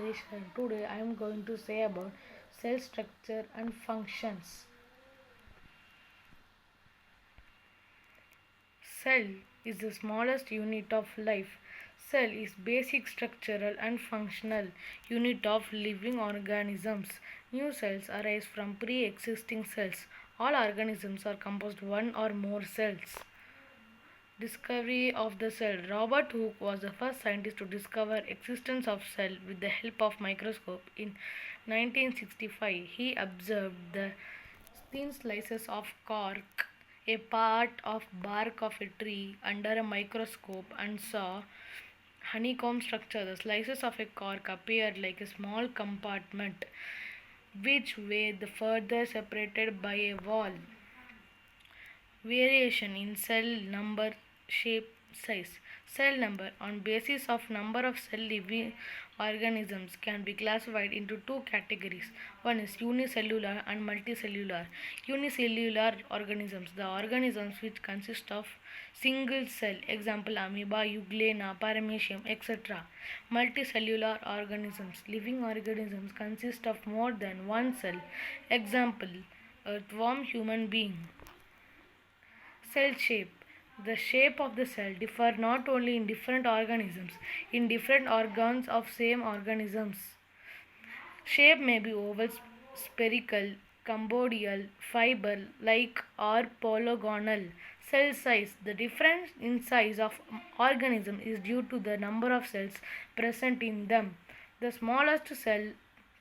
Jay Shah. Today I am going to say about cell structure and functions. Cell is the smallest unit of life. Cell is basic structural and functional unit of living organisms. New cells arise from pre-existing cells. All organisms are composed of one or more cells. Discovery of the cell. Robert Hooke was the first scientist to discover existence of cell with the help of microscope. In 1965, he observed the thin slices of cork, a part of bark of a tree, under a microscope and saw honeycomb structure. The slices of a cork appeared like a small compartment, which were further separated by a wall. Variation in cell number, shape, size. Cell number on basis of number of cell living organisms can be classified into two categories. One is unicellular and multicellular. Unicellular organisms, the organisms which consist of single cell, example amoeba, euglena, paramecium, etc. Multicellular organisms, living organisms consist of more than one cell, example earthworm, human being. Cell shape. The shape of the cell differ not only in different organisms, in different organs of same organisms. Shape may be oval, spherical, rhomboidal, fiber-like or polygonal. Cell size. The difference in size of organism is due to the number of cells present in them. The smallest cell,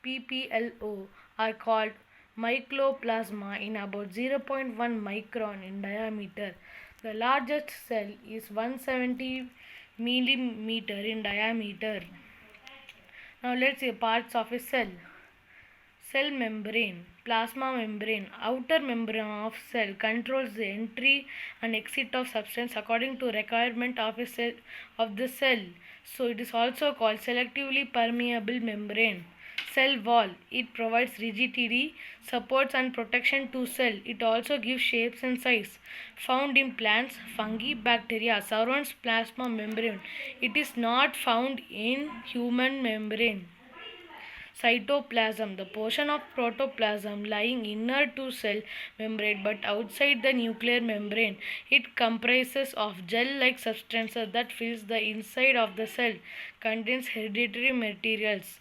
PPLO, are called mycoplasma in about 0.1 micron in diameter. The largest cell is 170 millimeter in diameter. Now let's see parts of a cell. Cell membrane, plasma membrane. Outer membrane of cell controls the entry and exit of substance according to requirement of the cell. So it is also called selectively permeable membrane. Cell wall. It provides rigidity, supports and protection to cell. It also gives shapes and size. Found in plants, fungi, bacteria. Surrounds plasma membrane. It is not found in human membrane. Cytoplasm, the portion of protoplasm lying inner to cell membrane but outside the nuclear membrane. It comprises of gel-like substances that fills the inside of the cell. Contains hereditary materials.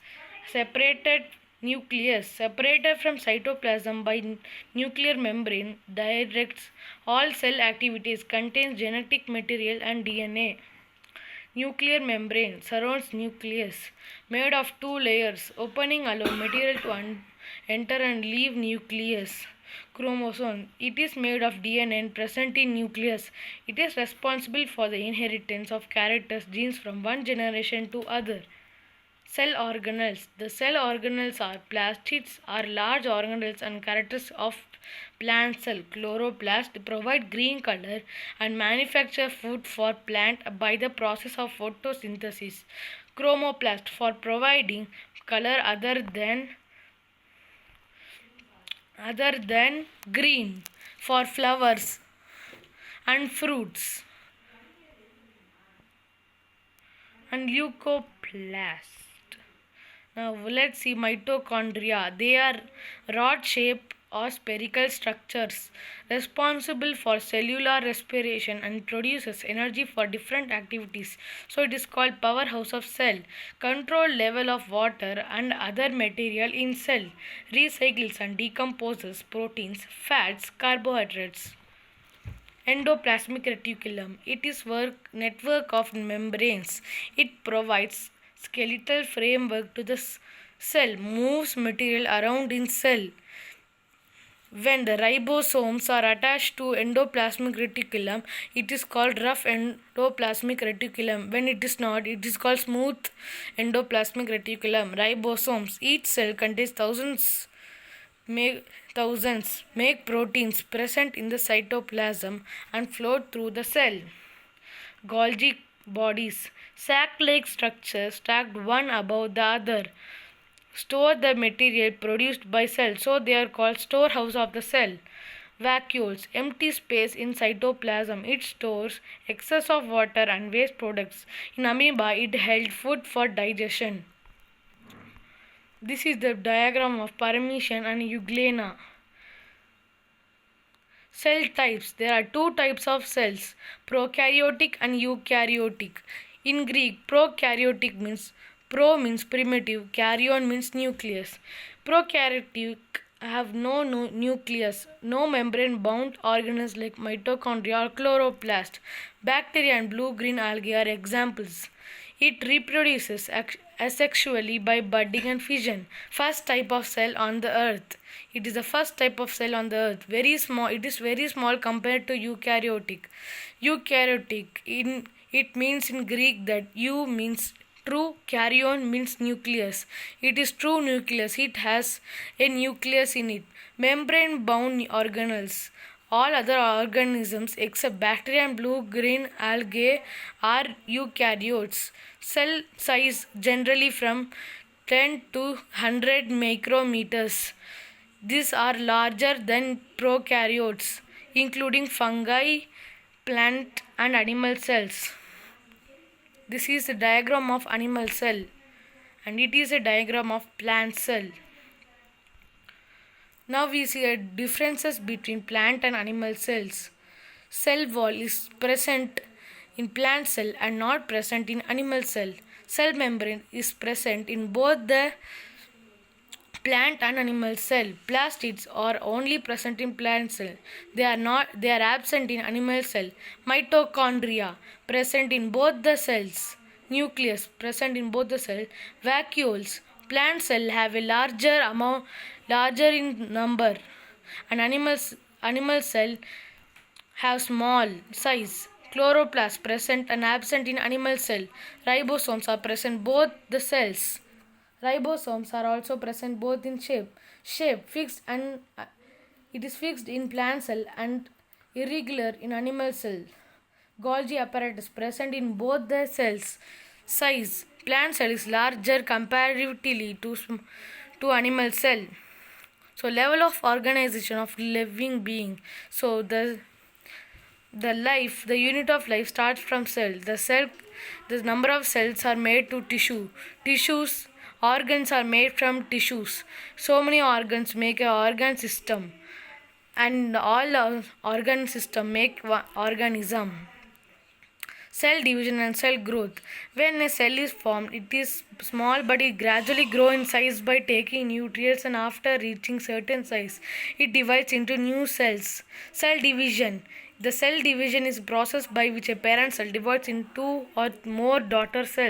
Separated nucleus, separated from cytoplasm by nuclear membrane, directs all cell activities. Contains genetic material and DNA. Nuclear membrane surrounds nucleus, made of two layers. Opening allow material to enter and leave nucleus. Chromosome. It is made of DNA and present in nucleus. It is responsible for the inheritance of characters, genes from one generation to other. Cell organelles. The cell organelles are plastids, are large organelles and characters of plant cell. Chloroplast provide green color and manufacture food for plant by the process of photosynthesis. Chromoplast for providing color other than green for flowers and fruits. And leucoplast. Now let's see mitochondria. They are rod-shaped or spherical structures responsible for cellular respiration and produces energy for different activities. So it is called powerhouse of cell. Control level of water and other material in cell. Recycles and decomposes proteins, fats, carbohydrates. Endoplasmic reticulum. It is network of membranes. It provides skeletal framework to the cell, moves material around in cell. When the ribosomes are attached to endoplasmic reticulum, it is called rough endoplasmic reticulum. When it is not, it is called smooth endoplasmic reticulum. Ribosomes. Each cell contains thousands make proteins present in the cytoplasm and float through the cell. Golgi bodies. Sac-like structures stacked one above the other store the material produced by cells, so they are called storehouse of the cell. Vacuoles. Empty space in cytoplasm. It stores excess of water and waste products. In amoeba, it held food for digestion. This is the diagram of Parmesan and euglena. Cell types. There are two types of cells, prokaryotic and eukaryotic. In Greek, prokaryotic means primitive, karyon means nucleus. Prokaryotic have no nucleus, no membrane bound organelles like mitochondria or chloroplast. Bacteria and blue-green algae are examples. It reproduces asexually by budding and fission. First type of cell on the earth. It is the first type of cell on the earth. Very small. It is very small compared to eukaryotic. Eukaryotic it means in Greek that eu means true, karyon means nucleus. It is true nucleus. It has a nucleus in it. Membrane bound organelles. All other organisms except bacteria and blue-green algae are eukaryotes. Cell size generally from 10 to 100 micrometers. These are larger than prokaryotes, including fungi, plant and animal cells. This is a diagram of animal cell and it is a diagram of plant cell. Now we see the differences between plant and animal cells. Cell wall is present in plant cell and not present in animal cell. Cell membrane is present in both the plant and animal cell. Plastids are only present in plant cell. They are absent in animal cell. Mitochondria present in both the cells. Nucleus present in both the cell. Vacuoles. Plant cell have a larger in number, and animal cell have small size. Chloroplast present and absent in animal cell. Ribosomes are present both the cells. Ribosomes are also present both in shape fixed and it is fixed in plant cell and irregular in animal cell. Golgi apparatus present in both the cells. Size. Plant cell is larger comparatively to animal cell. So level of organization of living being. So the unit of life starts from cell. The number of cells are made to tissue. Organs are made from tissues. So many organs make an organ system, and all organ system make one organism. Cell division and cell growth. When a cell is formed, it is small but it gradually grows in size by taking nutrients, and after reaching certain size, it divides into new cells. Cell division. The cell division is a process by which a parent cell divides into two or more daughter cells.